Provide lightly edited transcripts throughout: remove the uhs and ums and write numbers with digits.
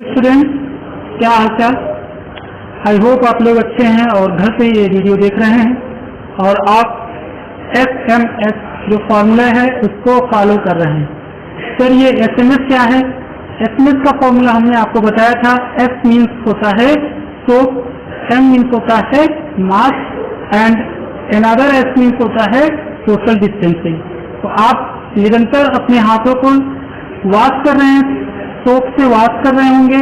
Student, क्या हालचाल। I hope आप लोग अच्छे हैं और घर से ये वीडियो देख रहे हैं और आप SMS जो फॉर्मूला है उसको फॉलो कर रहे हैं। सर ये SMS क्या है? SMS का फॉर्मूला हमने आपको बताया था। S मीन्स होता है सोप, M मीन्स होता है mass and another S means होता है सोशल डिस्टेंसिंग। तो आप निरंतर अपने हाथों को वॉश कर रहे हैं, सोप से वॉश कर रहे होंगे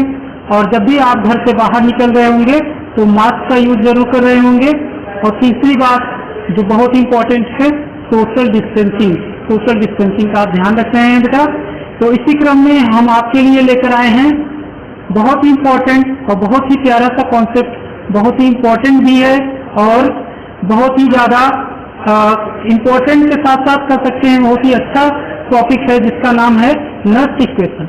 और जब भी आप घर से बाहर निकल रहे होंगे तो मास्क का यूज जरूर कर रहे होंगे। और तीसरी बात जो बहुत इंपॉर्टेंट है सोशल डिस्टेंसिंग। सोशल डिस्टेंसिंग का आप ध्यान रख रहे हैं बेटा। तो इसी क्रम में हम आपके लिए लेकर आए हैं बहुत ही इंपॉर्टेंट और बहुत ही प्यारा सा कॉन्सेप्ट, बहुत ही इंपॉर्टेंट भी है और बहुत ही ज्यादा इंपॉर्टेंट के साथ साथ कर सकते हैं बहुत ही अच्छा टॉपिक है जिसका नाम है नर्स इक्वेशन।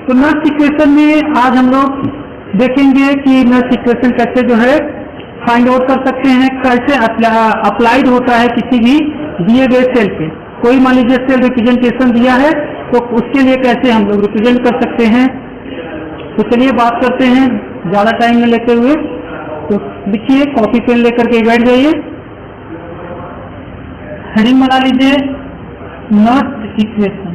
तो नर्स इक्वेशन में आज हम लोग देखेंगे कि नर्स इक्वेशन कैसे जो है फाइंड आउट कर सकते हैं, कैसे अप्लाइड होता है किसी भी दिए गए सेल पे। कोई मान लीजिए सेल रिप्रेजेंटेशन दिया है तो उसके लिए कैसे हम लोग रिप्रेजेंट कर सकते हैं। तो चलिए बात करते हैं ज्यादा टाइम न लेते हुए। तो लिखिए, कॉपी पेन लेकर के बैठ जाइए, हेडिंग बना लीजिए नर्स इक्वेशन।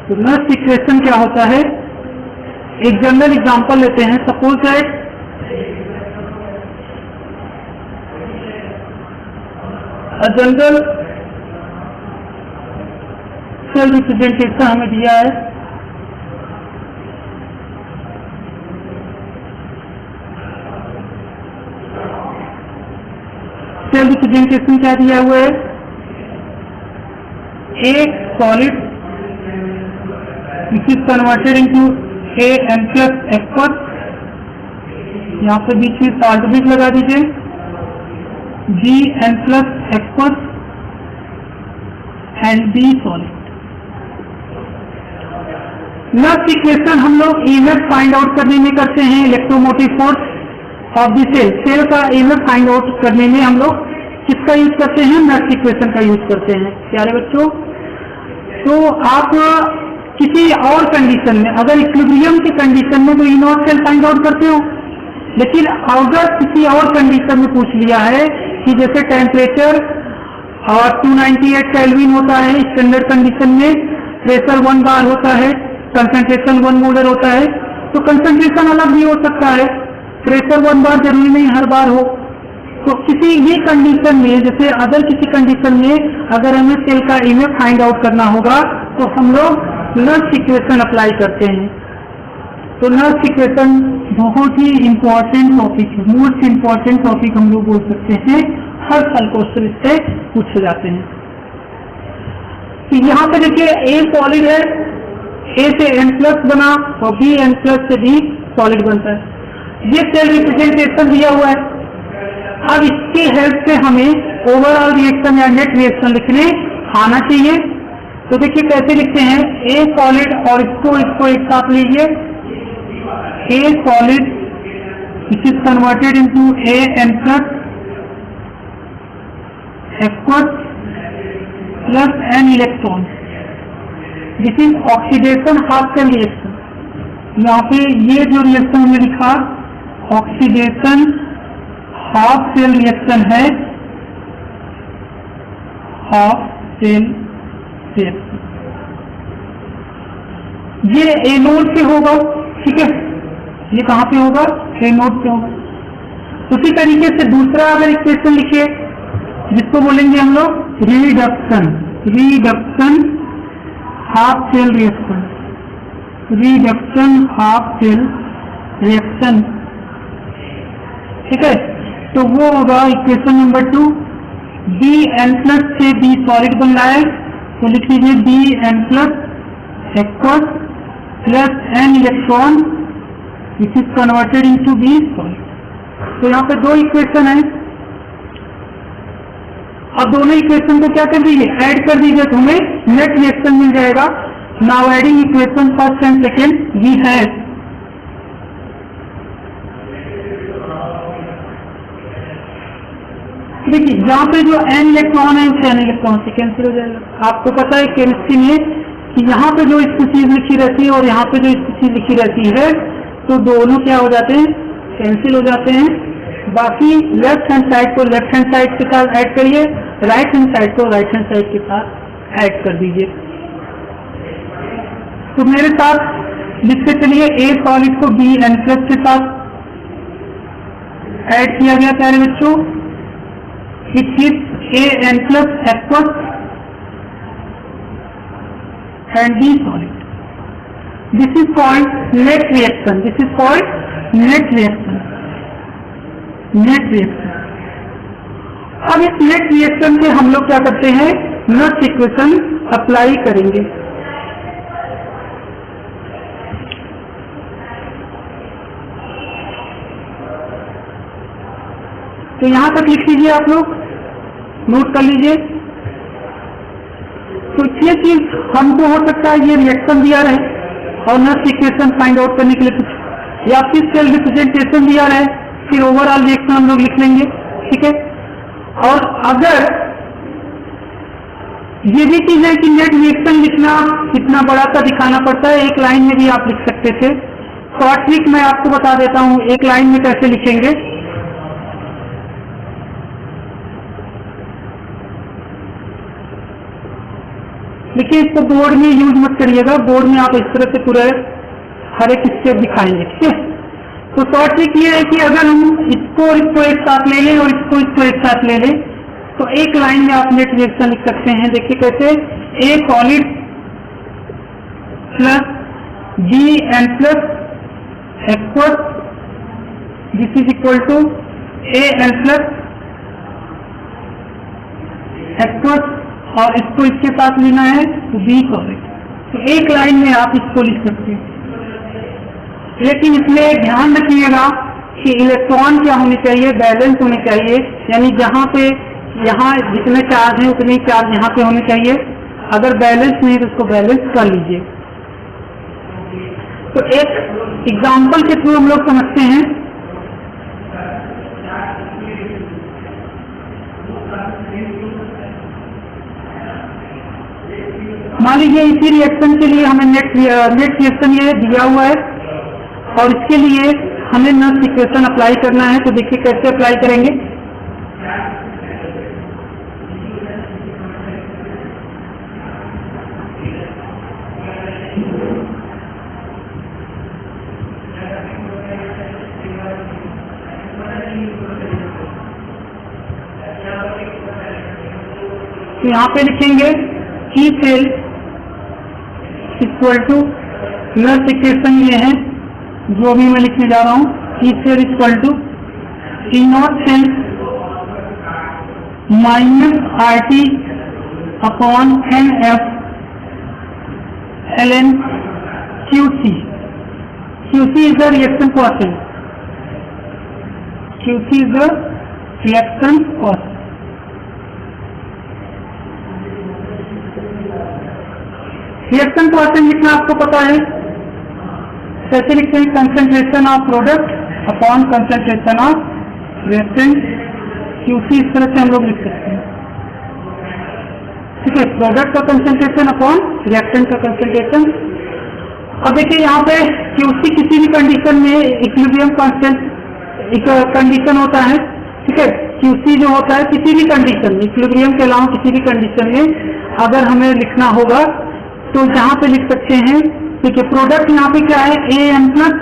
तो नर्स इक्वेशन क्या होता है? एक जनरल एग्जांपल लेते हैं। Suppose that a general cell representation हमें दिया है। सेल रिप्रेजेंटेशन क्या दिया हुआ है? एक solid which is converted into A n plus x1। यहाँ पे बीच में साल्ट लगा दीजिए, B n plus x1 and B solid. Nernst equation हम लोग EMF फाइंड आउट करने में करते हैं, electromotive force of the cell. Cell का EMF फाइंड आउट करने में हम लोग किसका यूज करते हैं? नर्स इक्वेशन का यूज करते हैं प्यारे बच्चों। तो आप किसी और कंडीशन में, अगर इक्विलिब्रियम की कंडीशन में तो ई नॉट सेल फाइंड आउट करते हो, लेकिन अगर किसी और कंडीशन में पूछ लिया है कि जैसे टेम्परेचर और 298 केल्विन होता है स्टैंडर्ड कंडीशन में, प्रेशर 1 बार होता है, कंसंट्रेशन 1 मोलर होता है, तो कंसंट्रेशन अलग भी हो सकता है, प्रेशर 1 बार जरूरी नहीं हर बार हो। तो किसी भी कंडीशन में, जैसे अदर किसी कंडीशन में अगर हमें सेल का EMF फाइंड आउट करना होगा तो हम लोग नर्स इक्वेशन अप्लाई करते हैं। तो नर्स इक्वेशन बहुत ही इंपॉर्टेंट टॉपिक है, मोस्ट इंपॉर्टेंट टॉपिक हम लोग बोल सकते हैं। हर साल क्वेश्चन इससे पूछे जाते हैं। तो यहाँ पे देखिए A सॉलिड है, A से N प्लस बना और B N प्लस से B सॉलिड बनता है। ये सेल रिप्रेजेंटेशन दिया हुआ है। अब इसके हेल्प से हमें ओवरऑल रिएक्शन या नेट रिएक्शन लिखने आना चाहिए। तो देखिए कैसे लिखते हैं, A सॉलिड और इसको एक साथ लीजिए, A solid which is converted into A n plus x1 plus n electron, this is oxidation half cell reaction. यहाँ पे ये जो रिएक्शन हमने लिखा ऑक्सीडेशन हाफ सेल रिएक्शन है, हाफ सेल रिएक्शन। ये ए नोड पे होगा, ठीक है, ये कहाँ पे होगा? ए नोड पे होगा। उसी तरीके से दूसरा अगर इक्वेशन लिखिए जिसको बोलेंगे हम लोग reduction, reduction half cell reaction, reduction half cell reaction, ठीक है। तो वो होगा equation number 2। B N plus से बी सॉलिड बन रहा है तो लिख लीजिए B N plus aqueous plus N electron which is converted into B solid. तो यहाँ पे दो इक्वेशन है। अब दोनों इक्वेशन को क्या कर दीजिए? ऐड कर दीजिए तो हमें नेट रिएक्शन मिल जाएगा। Now adding equation first and second we have देखिए जहाँ पे जो n इलेक्ट्रॉन है उससे n इलेक्ट्रॉन से कैंसिल हो जाएगा। आपको पता है केमिस्ट्री में कि यहाँ पे जो स्पीशीज लिखी रहती है और यहाँ पे जो स्पीशीज लिखी रहती है तो दोनों क्या हो जाते हैं, कैंसिल हो जाते हैं। बाकी लेफ्ट हैंड साइड को लेफ्ट हैंड साइड के साथ ऐड करिए, राइट हैंड साइड को राइट हैंड साइड के साथ ऐड कर दीजिए। तो मेरे साथ लिखते चलिए ए सॉलिड को बी एन प्लस के साथ ऐड किया गया प्यारे बच्चों, it is A N plus aqueous and B solid. This is called net reaction, this is called net reaction, net reaction. अब इस नेट रिएक्शन पे हम लोग क्या करते हैं, नॉट इक्वेशन अप्लाई करेंगे। तो यहां तक लिख लीजिए, आप लोग नोट कर लीजिए। तो ये चीज हमको हो सकता है ये रिएक्शन दिया रहे और नॉट इक्वेशन फाइंड आउट करने के लिए कुछ या फिर सेल रिप्रेजेंटेशन दिया रहे, फिर ओवरऑल रिएक्शन हम लोग लिख लेंगे, ठीक है। और अगर ये भी चीज है कि नेट रिएक्शन लिखना कितना बड़ा सा दिखाना पड़ता है, एक लाइन में भी आप लिख सकते थे। शॉर्ट ट्रिक मैं आपको बता देता हूं एक लाइन में कैसे लिखेंगे। देखिए इसको बोर्ड में यूज मत करिएगा, बोर्ड में आप इस तरह से पूरा हर एक स्टेप दिखाएंगे, ठीक है। तो शॉर्ट ट्रिक ये है कि अगर हम इसको एक साथ ले लें और इसको एक साथ ले लें तो एक लाइन में आप नेट रिएक्शन लिख सकते हैं। देखिए कैसे, A solid plus B N plus aqueous this is equal to A N plus aqueous और इसको इसके साथ लेना है बी सॉलिड। तो एक लाइन में आप इसको लिख सकते हैं, लेकिन इसमें ध्यान रखिएगा कि इलेक्ट्रॉन क्या होने चाहिए, बैलेंस होने चाहिए, यानी जहां पे यहाँ जितने चार्ज हैं उतने चार्ज यहाँ पे होने चाहिए। अगर बैलेंस नहीं तो उसको बैलेंस कर लीजिए। तो एक एग्जांपल के थ्रू हम लोग समझते हैं। मान लीजिए इसी रिएक्शन के लिए हमें नेट रिएक्शन ये दिया हुआ है और इसके लिए हमें नॉट इक्वेशन अप्लाई करना है। तो देखिए कैसे अप्लाई करेंगे। तो यहाँ पे लिखेंगे E cell equal to naught equation ये है जो भी मैं लिखने जा रहा हूँ, E cell equal to E naught cell minus R T upon N F L N Q C. Q C is the reaction quotient, Q C is the reaction quotient. Reaction quotient लिखना आपको पता है, कैसे लिखते हैं, concentration of product upon concentration of reactant, QC. इस तरह से हम लोग लिख सकते हैं, ठीक है। प्रोडक्ट का कंसंट्रेशन अपॉन रिएक्टेंट का कंसंट्रेशन। अब देखिए यहाँ पे क्यूसी किसी भी कंडीशन में इक्विलिब्रियम कांस्टेंट एक कंडीशन होता है, ठीक है। क्यूसी जो होता है किसी भी कंडीशन में, इक्विलिब्रियम के अलावा किसी भी कंडीशन में अगर हमें लिखना होगा तो यहाँ पे लिख सकते हैं, ठीक है। प्रोडक्ट यहाँ पे क्या है, ए एन प्लस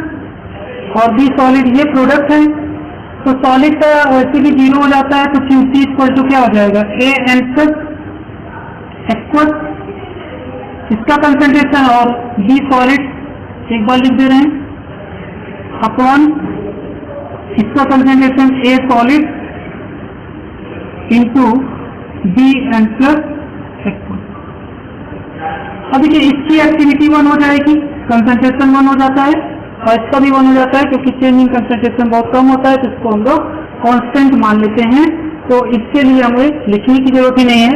और बी सॉलिड, ये प्रोडक्ट है। तो सॉलिड का वैसे भी 0 हो जाता है, तो क्यूसी इक्वल टू क्या हो जाएगा, ए एन प्लस एक्वस इसका कंसंट्रेशन और बी सॉलिड एक बार लिख दे रहे हैं अपॉन इसका concentration A solid into B N plus aqueous. अब देखिए इसकी एक्टिविटी 1 हो जाएगी, कंसंट्रेशन 1 हो जाता है और इसका भी 1 हो जाता है क्योंकि चेंज इन कंसंट्रेशन बहुत कम होता है, तो इसको हम लोग कांस्टेंट मान लेते हैं। तो इसके लिए हमें लिखने की जरूरत ही नहीं है,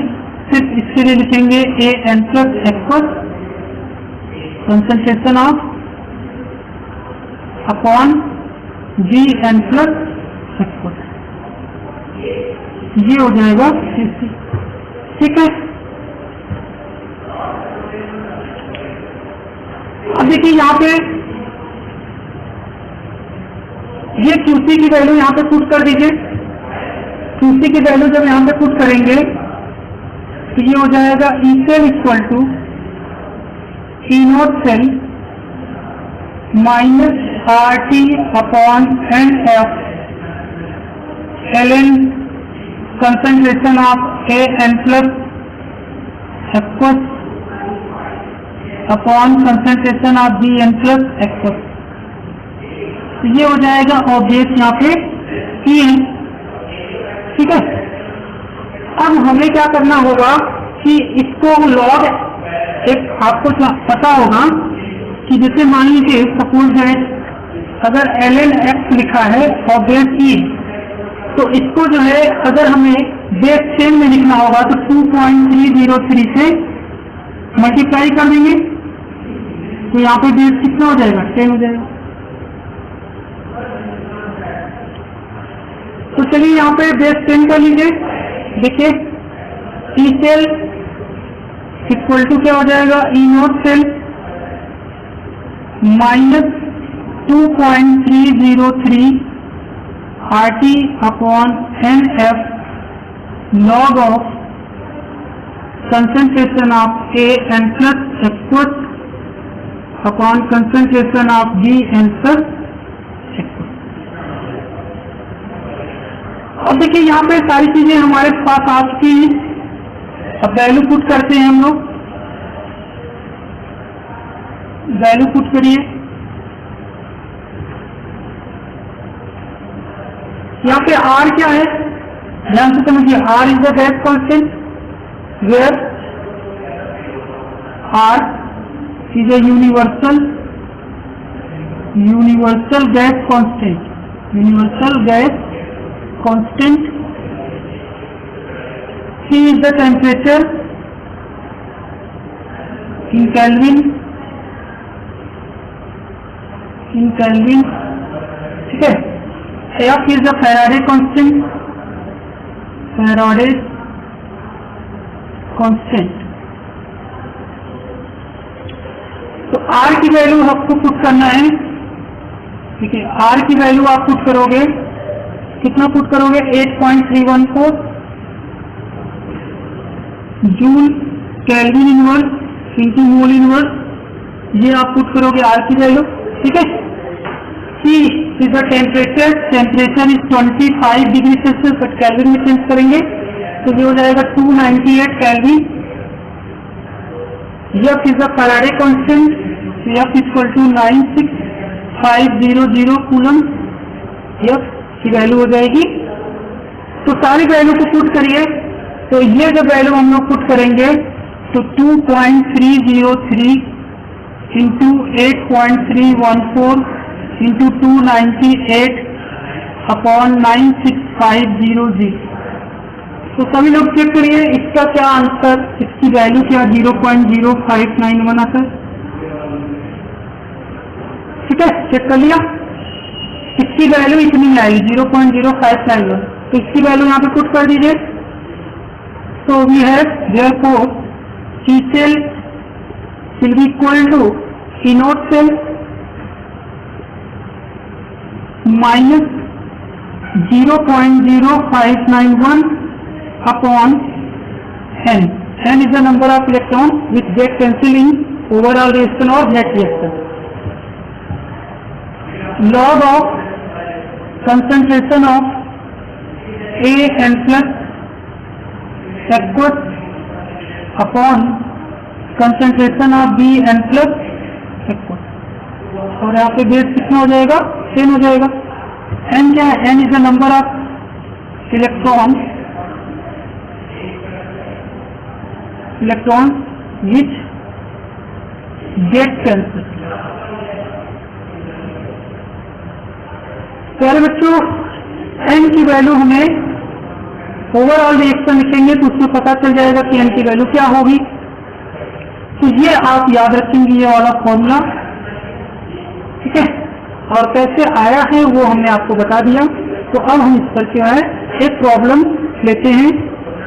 सिर्फ इसके लिए लिखेंगे A N plus aqueous concentration of upon B N plus aqueous. ये हो जाएगा Cc। ठीक है, अब देखिए यहाँ पे ये QC की वैल्यू यहाँ पे पुट कर दीजिए। QC की वैल्यू जब यहाँ पे पुट करेंगे तो ये हो जाएगा E cell equal to E naught cell minus RT upon NF ln concentration of AN plus aqueous upon concentration of BN plus aqueous. तो ये हो जाएगा और बेस यहाँ पे PN। ठीक है, अब हमें क्या करना होगा कि इसको लॉग, एक आपको पता होगा कि जैसे मान लीजिए सपोज दैट अगर ln x लिखा है और बेस E, तो इसको जो है अगर हमें बेस 10 में लिखना होगा तो 2.303 से मल्टीप्लाई कर देंगे, तो यहाँ पे बेस कितना हो जाएगा, 10 हो जाएगा। तो चलिए यहाँ पे बेस 10 कर लीजिए। देखिए E सेल इक्वल टू क्या हो जाएगा, E naught cell minus 2.303 RT upon NF log of concentration of AN plus aqueous upon concentration of BN plus aqueous। अब देखिए यहाँ पे सारी चीजें हमारे पास आ चुकी हैं। अब वैल्यू पुट करते हैं हम लोग, वैल्यू पुट करिए। यहाँ पे R क्या है, ध्यान से समझिए। R is the gas constant, where R is a universal gas constant, universal gas constant. C is the temperature in Kelvin, ठीक है। F is the Faraday constant, तो R की वैल्यू आपको पुट करना है। ठीक है, R की वैल्यू आप पुट करोगे, कितना पुट करोगे, 8.314 joule kelvin inverse into mole inverse, ये आप पुट करोगे R की वैल्यू। ठीक है, C is the temperature, temperature is 25 degree Celsius, but Kelvin में चेंज करेंगे तो ये हो जाएगा 298 Kelvin. F is the Faraday constant, F equal to 96500 coulomb, F की वैल्यू हो जाएगी। तो सारी वैल्यू को पुट करिए, तो ये जब वैल्यू हम लोग पुट करेंगे तो 2.303 इंटू 8.314 इंटू 298 अपॉन 96500। तो सभी लोग चेक करिए इसका क्या आंसर, इसकी वैल्यू क्या, 0.0591 आता है। ठीक है, चेक कर लिया, इसकी वैल्यू इतनी आएगी 0.0591, तो इसकी वैल्यू यहाँ पे पुट कर दीजिए। तो we have therefore C cell will be equal to E naught cell minus 0.0591 upon N. N is the number of electrons which get cancelled in overall reaction or net reaction. Log of concentration of AN plus aqueous upon concentration of BN plus aqueous, और यहाँ पे base कितना हो जाएगा, 10 हो जाएगा। N क्या है, N is the number of electrons which get cancelled। प्यारे बच्चों, N की वैल्यू हमें ओवरऑल रिएक्शन लिखेंगे तो उसमें पता चल जाएगा कि N की वैल्यू क्या होगी। तो ये आप याद रखेंगे, ये वाला फॉर्मूला। ठीक है, और कैसे आया है वो हमने आपको बता दिया। तो अब हम इस पर क्या है एक प्रॉब्लम लेते हैं,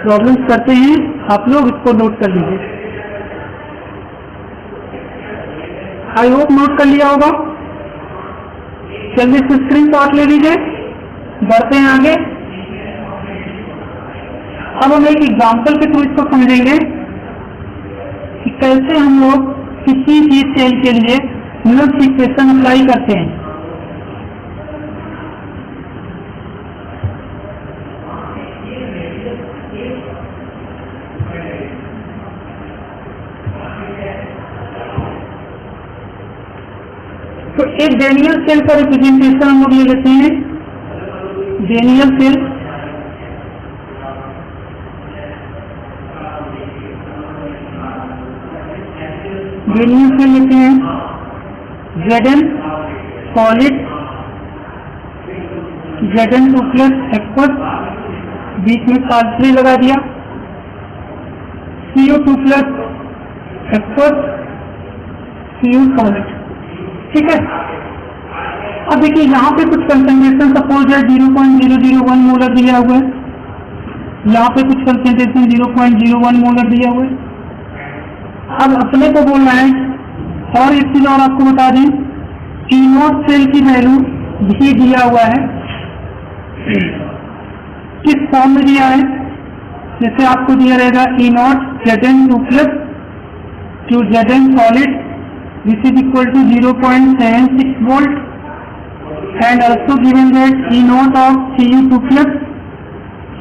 प्रॉब्लम्स करते हैं, आप लोग इसको नोट कर लीजिए। आई होप नोट कर लिया होगा। जल्दी से स्क्रीन शॉट ले लीजिए, बढ़ते हैं आगे। अब हम एक एग्जाम्पल के थ्रू इसको समझेंगे कि कैसे हम लोग किसी भी सेल के लिए नल्स इक्वेशन अप्लाई करते हैं। तो एक डेनियल सेल का रिप्रेजेंटेशन हम लोग ले लेते हैं। डेनियल सेल लेते हैं, Zn solid, Zn2 plus aqueous, बीच में साल्ट लगा दिया, CO2 plus aqueous, CO solid. ठीक है। अब देखिए यहाँ पे कुछ कंसंट्रेशन सपोज है 0.001 मोलर दिया हुआ है, यहाँ पे कुछ कंसंट्रेशन 0.01 मोलर दिया हुआ है। अब अपने को बोलना है, और एक चीज और आपको बता दें, E0 सेल की वैल्यू भी दिया हुआ है, किस फॉर्म में दिया है, जैसे आपको दिया रहेगा E0 Zn2 plus two Zn solid, this is equal to 0.76 volt, and also given that E0 of Cu2 plus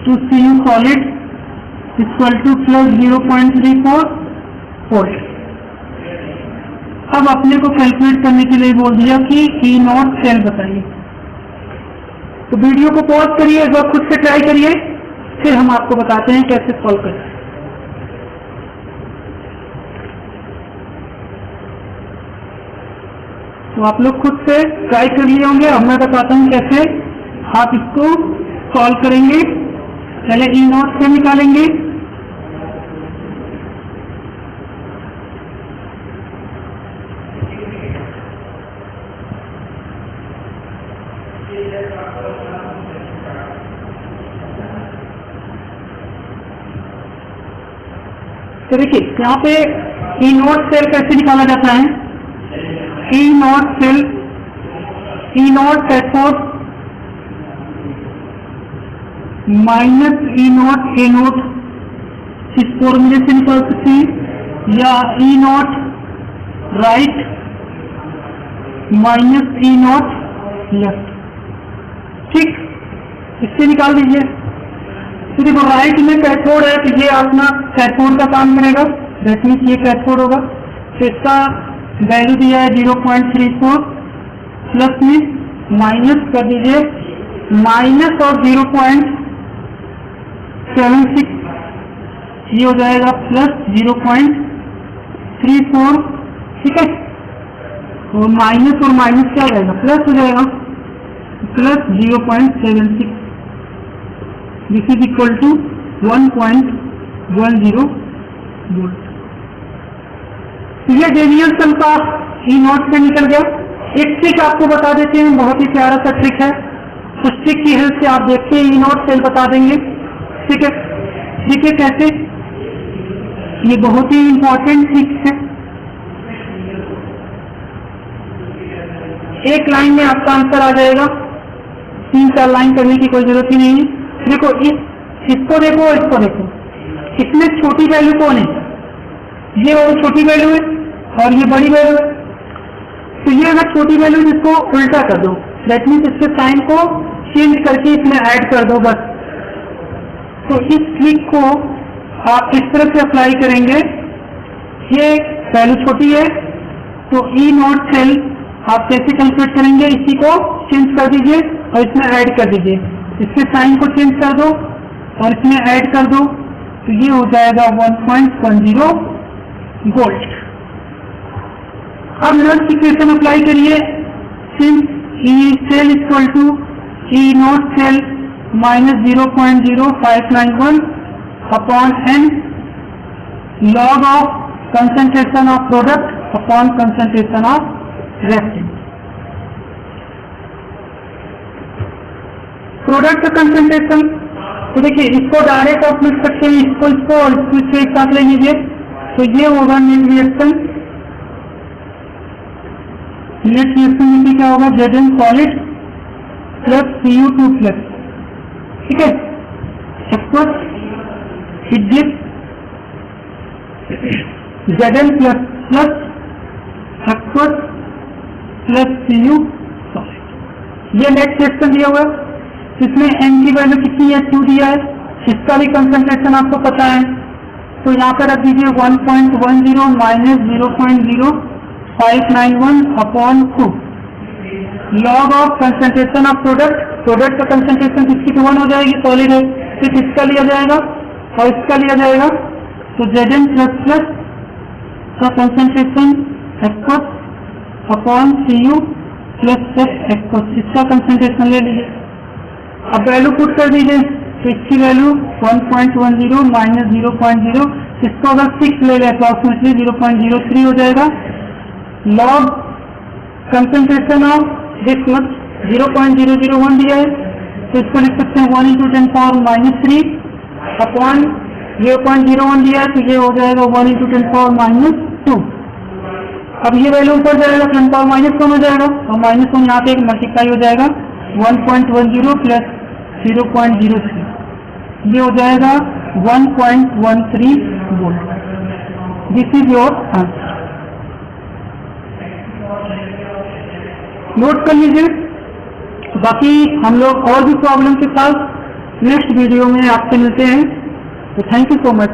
to Cu solid is equal to plus 0.34 volt। अब अपने को कैलकुलेट करने के लिए बोल दिया कि E0 सेल बताइए। तो वीडियो को पॉज करिए, एक बार खुद से ट्राई करिए, फिर हम आपको बताते हैं कैसे सॉल्व करें। तो आप लोग खुद से ट्राई कर लिए होंगे, अब मैं बताता हूँ कैसे आप इसको सॉल्व करेंगे। पहले E0 से निकालेंगे, तो देखिए यहाँ पे E0 सेल कैसे निकाला जाता है। E0 cell, E0 cathode minus E0 anode, इस फॉर्मूले से निकाल सकते हैं, या E0 right minus E0 left. ठीक, इससे निकाल दीजिए। तो देखो राइट में कैथोड है, तो ये अपना कैथोड का काम करेगा, दैट मीन्स ये कैथोड होगा। तो इसका वैल्यू दिया है 0.34, प्लस में माइनस कर दीजिए, माइनस और 0.76, ये हो जाएगा प्लस 0.34। ठीक है, और माइनस क्या हो जाएगा, प्लस हो जाएगा, plus 0.76, this is equal to 1.10 volt. ये डेनियल सेल का E0 से निकल गया। एक ट्रिक आपको बता देते हैं, बहुत ही प्यारा सा ट्रिक है, उस ट्रिक की हेल्प से आप देखते हैं E0 सेल बता देंगे। ठीक है, देखिए कैसे, ये बहुत ही इंपॉर्टेंट ट्रिक है। एक लाइन में आपका आंसर आ जाएगा, 3-4 लाइन करने की कोई जरूरत ही नहीं है। देखो इसको देखो, इसको देखो, इसमें छोटी वैल्यू कौन है, ये वो छोटी वैल्यू है और ये बड़ी वैल्यू है। तो ये अगर छोटी वैल्यू इसको उल्टा कर दो, दैट मीन्स इसके साइन को चेंज करके इसमें ऐड कर दो बस। तो इस ट्रिक को आप इस तरह से अप्लाई करेंगे, ये वैल्यू छोटी है तो E0 सेल आप कैसे कैलकुलेट करेंगे, इसी को चेंज कर दीजिए और इसमें ऐड कर दीजिए, इसके साइन को चेंज कर दो और इसमें ऐड कर दो, तो ये हो जाएगा 1.10 वोल्ट। अब नल्स इक्वेशन अप्लाई करिए, since E cell equal to E0 cell minus 0.0591 upon n log of concentration of product upon concentration of reactant. Product concentration तो देखिए इसको डायरेक्ट आप लिख सकते हैं, इसको और इसको एक साथ ले लीजिए, तो ये होगा नेट रिएक्शन। नेट रिएक्शन में क्या होगा, Zn solid plus Cu2 plus, ठीक है, aqueous hit Zn plus plus aqueous plus Cu solid. ये नेट रिएक्शन दिया हुआ है, इसमें n की वैल्यू कितनी है, 2 दिया है, इसका भी कंसंट्रेशन आपको पता है, तो यहाँ पर रख दीजिए 1.10 minus 0.0591 upon 2 log of concentration of product का कंसंट्रेशन किसकी 1 हो जाएगी, सॉलिड है, फिर इसका लिया जाएगा और इसका लिया जाएगा, तो Zn प्लस प्लस का concentration aqueous upon Cu plus aqueous, इसका कंसंट्रेशन ले लीजिए। अब वैल्यू पुट कर दीजिए, तो इसकी वैल्यू 1.10 माइनस 0.0, इसको अगर 6 ले लें अप्रॉक्सीमेटली 0.03 हो जाएगा। Log concentration of this much 0.001 दिया है, तो इसको लिख सकते हैं 1 × 10⁻³ अपॉन 0.01 दिया है, तो ये हो जाएगा 1 × 10⁻²। अब ये वैल्यू ऊपर जाएगा, 10 माइनस 1 हो जाएगा, और माइनस 1 यहाँ पे एक मल्टीप्लाई हो जाएगा 1.10 प्लस 0.03, ये हो जाएगा 1.13 volt. This is your answer. Note कर लीजिए, बाकी हम लोग और भी प्रॉब्लम के साथ नेक्स्ट वीडियो में आपसे मिलते हैं। तो थैंक यू सो मच।